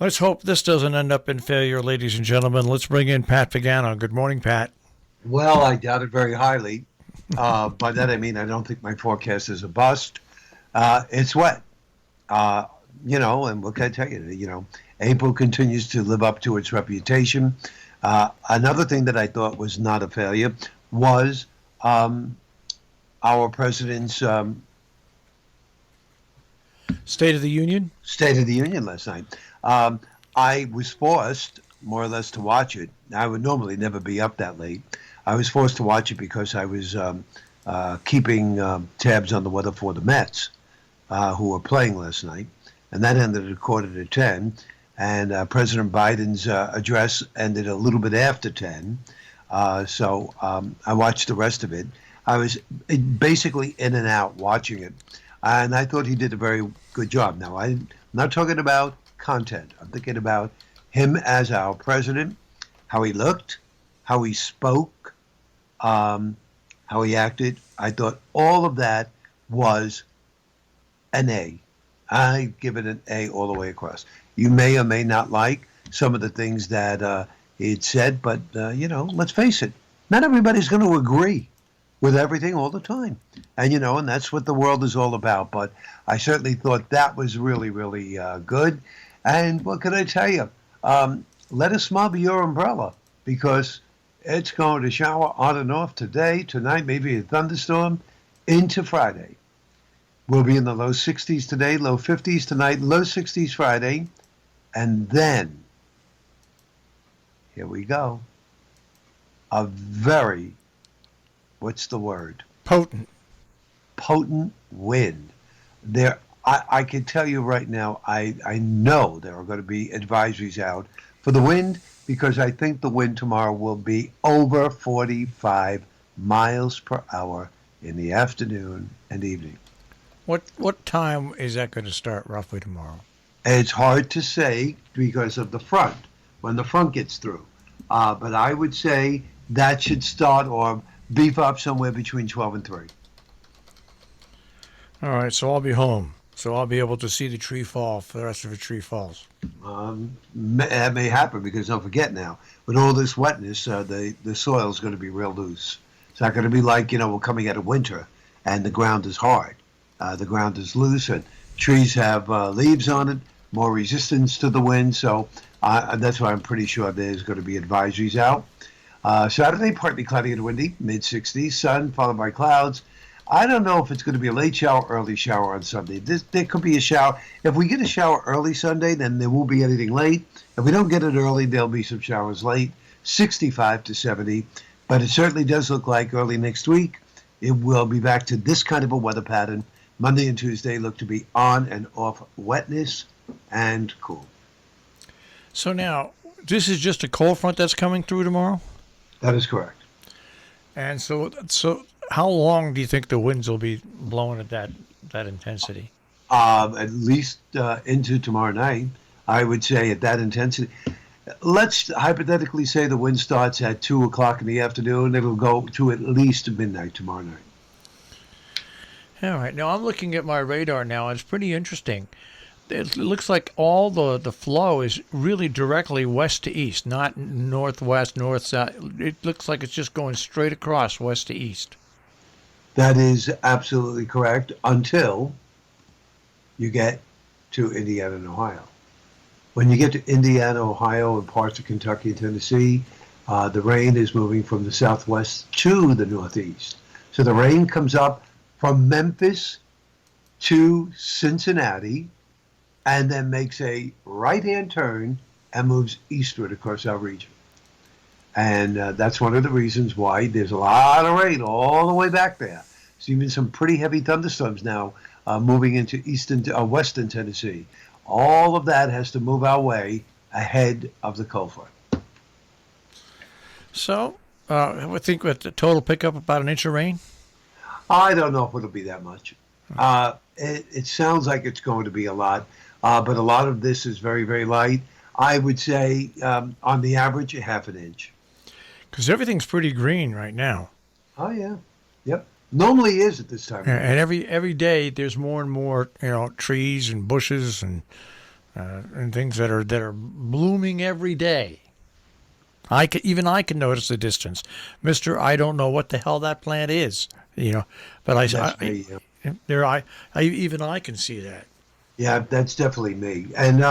Let's hope this doesn't end up in failure, ladies and gentlemen. Let's bring in Pat Pagano. Good morning, Pat. Well, I doubt it very highly. By that I mean I don't think my forecast is a bust. It's wet, uh, and what can I tell you? April continues to live up to its reputation. Another thing that I thought was not a failure was um, our president's State of the Union? State of the Union last night. Um, I was forced, more or less, to watch it. I would normally never be up that late. I was forced to watch it because I was keeping tabs on the weather for the Mets, who were playing last night, and that ended at a quarter to 10. And President Biden's address ended a little bit after 10. So I watched the rest of it. I was basically in and out watching it, and I thought he did a very good job. Now, I'm not talking about content. I'm thinking about him as our president, how he looked, how he spoke, um, how he acted. I thought all of that was an A. I give it an A all the way across. You may or may not like some of the things that he had said, but let's face it, not everybody's going to agree with everything all the time, and that's what the world is all about. But I certainly thought that was really, really good. And what can I tell you? Let a smile be your umbrella because it's going to shower on and off today, tonight, maybe a thunderstorm into Friday. We'll be in the low 60s today, low 50s tonight, low 60s Friday. And then, here we go, a very, what's the word? Potent. Potent wind. I can tell you right now, I know there are going to be advisories out for the wind because I think the wind tomorrow will be over 45 miles per hour in the afternoon and evening. What time is that going to start roughly tomorrow? It's hard to say because of the front, when the front gets through. But I would say that should start or beef up somewhere between 12 and 3. All right, so I'll be home. So I'll be able to see the tree fall for the rest of the tree falls. That may happen because don't forget now, with all this wetness, the soil is going to be real loose. It's not going to be like, we're coming out of winter and the ground is hard. The ground is loose and trees have leaves on it, more resistance to the wind. So that's why I'm pretty sure there's going to be advisories out. Saturday, partly cloudy and windy, mid 60s, sun followed by clouds. I don't know if it's going to be a late shower, early shower on Sunday. There could be a shower. If we get a shower early Sunday, then there won't be anything late. If we don't get it early, there'll be some showers late, 65 to 70. But it certainly does look like early next week, it will be back to this kind of a weather pattern. Monday and Tuesday look to be on and off wetness and cool. So now, this is just a cold front that's coming through tomorrow? That is correct. And so how long do you think the winds will be blowing at that intensity? At least into tomorrow night, I would say at that intensity. Let's hypothetically say the wind starts at 2 o'clock in the afternoon. It'll go to at least midnight tomorrow night. All right. Now I'm looking at my radar now. It's pretty interesting. It looks like all the flow is really directly west to east, not northwest, north, south. It looks like it's just going straight across west to east. That is absolutely correct until you get to Indiana and Ohio. When you get to Indiana, Ohio, and parts of Kentucky and Tennessee, the rain is moving from the southwest to the northeast. So the rain comes up from Memphis to Cincinnati and then makes a right-hand turn and moves eastward across our region. And that's one of the reasons why there's a lot of rain all the way back there. So even some pretty heavy thunderstorms now moving into western Tennessee. All of that has to move our way ahead of the cold front. So I think with the total pickup about an inch of rain. I don't know if it'll be that much. It sounds like it's going to be a lot, but a lot of this is very, very light. I would say on the average, a half an inch. Because everything's pretty green right now. Oh, yeah. Yep. Normally is at this time of year. And every day there's more and more trees and bushes and and things that are blooming every day. Even I can notice the distance, Mister. I don't know what the hell that plant is, but That's me. there even I can see that. Yeah, that's definitely me. And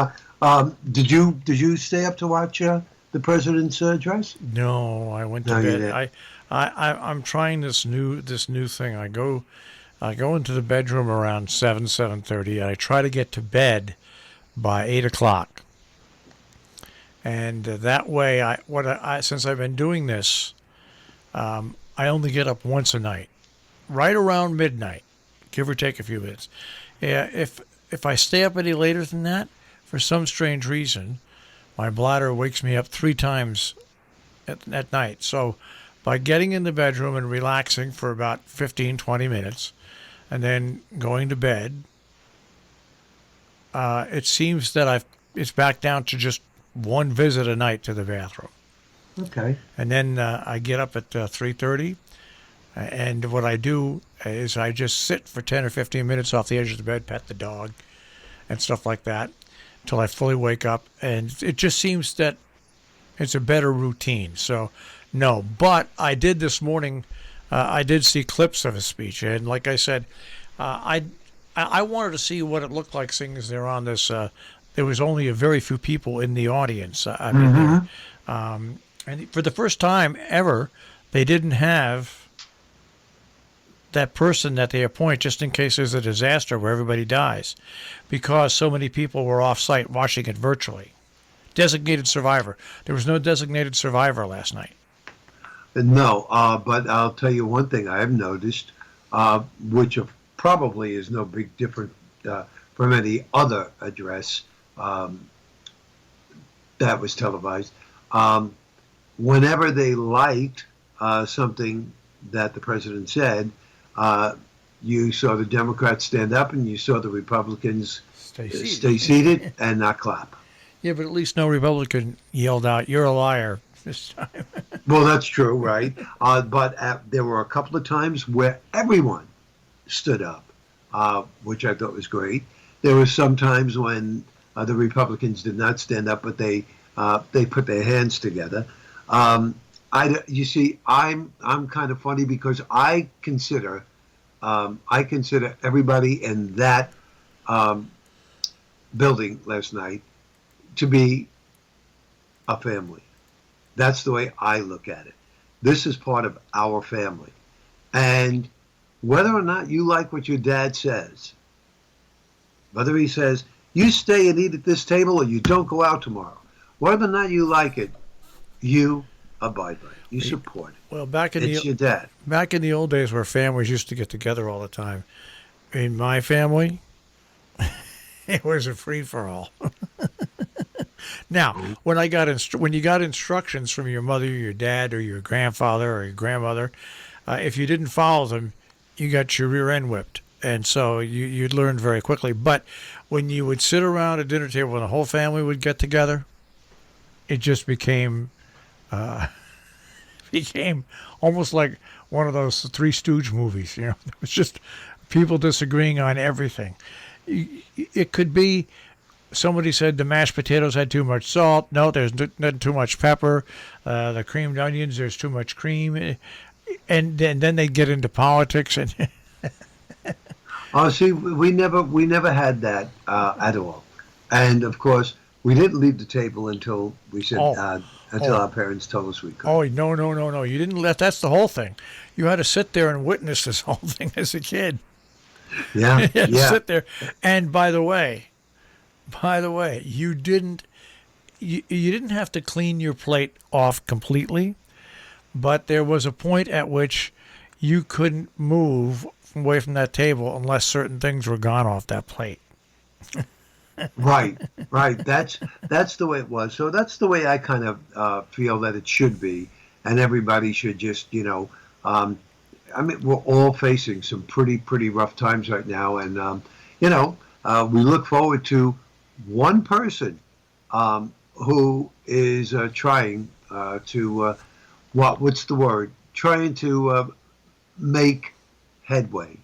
did you stay up to watch the president's address? No, I went to No, you bed. didn't. I'm trying this new thing. I go into the bedroom around 7:30. I try to get to bed by 8 o'clock, and that way, since I've been doing this, I only get up once a night, right around midnight, give or take a few minutes. Yeah, if I stay up any later than that, for some strange reason, my bladder wakes me up 3 times at night. So by getting in the bedroom and relaxing for about 15, 20 minutes, and then going to bed, it seems that it's back down to just one visit a night to the bathroom. Okay. And then I get up at 3:30, and what I do is I just sit for 10 or 15 minutes off the edge of the bed, pet the dog, and stuff like that, until I fully wake up. And it just seems that it's a better routine. So, no. But I did this morning. I did see clips of his speech, and like I said, I wanted to see what it looked like, seeing as they're on this. There was only a very few people in the audience. And for the first time ever, they didn't have that person that they appoint just in case there's a disaster where everybody dies, because so many people were off site watching it virtually. Designated survivor. There was no designated survivor last night. No, but I'll tell you one thing I have noticed, which probably is no big different from any other address that was televised. Whenever they liked something that the president said, you saw the Democrats stand up and you saw the Republicans stay seated and not clap. Yeah, but at least no Republican yelled out, "You're a liar," this time. Well, that's true, right? But there were a couple of times where everyone stood up, which I thought was great. There were some times when the Republicans did not stand up, but they put their hands together. You see, I'm kind of funny because I consider everybody in that building last night to be a family. That's the way I look at it. This is part of our family. And whether or not you like what your dad says, whether he says, you stay and eat at this table or you don't go out tomorrow, whether or not you like it, you abide by it. You support it. Well, it's your dad. Back in the old days where families used to get together all the time, in my family, it was a free-for-all. Now, when you got instructions from your mother, your dad, or your grandfather, or your grandmother, if you didn't follow them, you got your rear end whipped, and so you learned very quickly. But when you would sit around a dinner table and the whole family would get together, it just became almost like one of those Three Stooge movies. It was just people disagreeing on everything. It could be. Somebody said the mashed potatoes had too much salt. No, there's not too much pepper. The creamed onions, there's too much cream. And then they get into politics. And Oh, see, we never had that at all. And of course, we didn't leave the table until we said until our parents told us we could. Oh, no! You didn't let. That's the whole thing. You had to sit there and witness this whole thing as a kid. Yeah, You had to yeah. sit there. And by the way, you didn't have to clean your plate off completely, but there was a point at which you couldn't move away from that table unless certain things were gone off that plate. Right. That's the way it was. So that's the way I kind of feel that it should be, and everybody should just, I mean, we're all facing some pretty rough times right now, and we look forward to one person who is trying to what's the word? Trying to make headway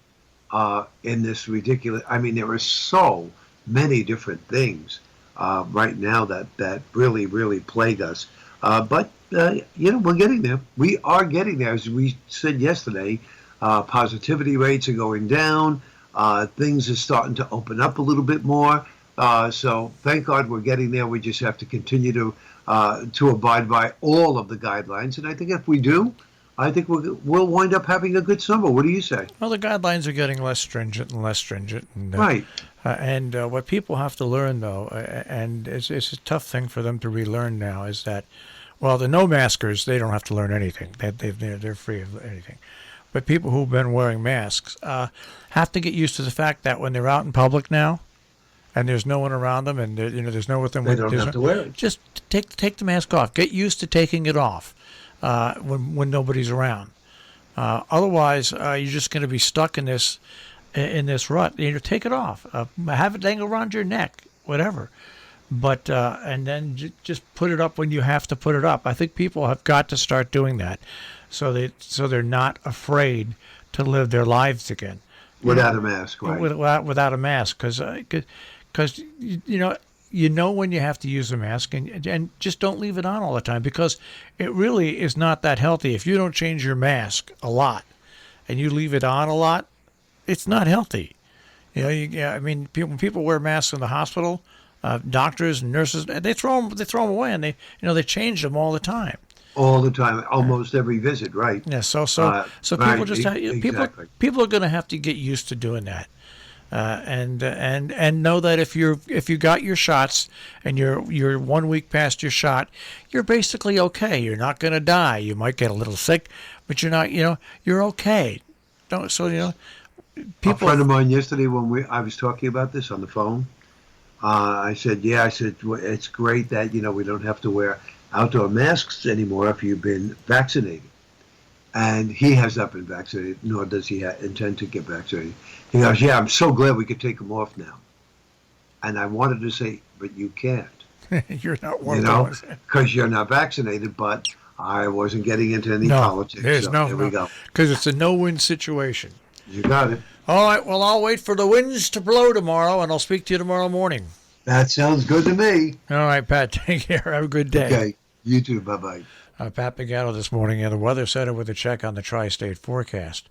in this ridiculous. I mean, there are so many different things right now that really, really plague us. But we're getting there. We are getting there. As we said yesterday, positivity rates are going down. Things are starting to open up a little bit more. So thank God we're getting there. We just have to continue to abide by all of the guidelines. And I think if we do, I think we'll wind up having a good summer. What do you say? Well, the guidelines are getting less stringent and less stringent. And, Right. What people have to learn, though, and it's a tough thing for them to relearn now, is that, well, the no maskers, they don't have to learn anything. They're free of anything. But people who've been wearing masks have to get used to the fact that when they're out in public now, and there's no one around them, and there's no one They don't have to wear it. just take the mask off. Get used to taking it off when nobody's around. Otherwise, you're just going to be stuck in this rut. Take it off. Have it dangle around your neck, whatever. But and then just put it up when you have to put it up. I think people have got to start doing that, so they're not afraid to live their lives again Without a mask, right? without a mask, because you know when you have to use a mask, and just don't leave it on all the time, because it really is not that healthy. If you don't change your mask a lot and you leave it on a lot, it's not healthy. I mean, when people wear masks in the hospital, doctors and nurses, they throw them away, and they change them all the time. All the time, almost every visit, right? Yeah, so right, people just exactly. people are going to have to get used to doing that, and know that if you got your shots and you're 1 week past your shot, you're basically okay. You're not going to die. You might get a little sick, but you're not. You're okay. Don't people. A friend of mine yesterday, when I was talking about this on the phone, I said, well, it's great that we don't have to wear outdoor masks anymore if you've been vaccinated. And he has not been vaccinated, nor does he intend to get vaccinated. He goes, yeah, I'm so glad we could take them off now. And I wanted to say, but you can't. You're not one of those. Because you're not vaccinated, but I wasn't getting into any politics. There we go. Because it's a no-win situation. You got it. All right, well, I'll wait for the winds to blow tomorrow, and I'll speak to you tomorrow morning. That sounds good to me. All right, Pat, take care. Have a good day. Okay, you too. Bye-bye. Pat Pagano this morning in the Weather Center with a check on the tri-state forecast.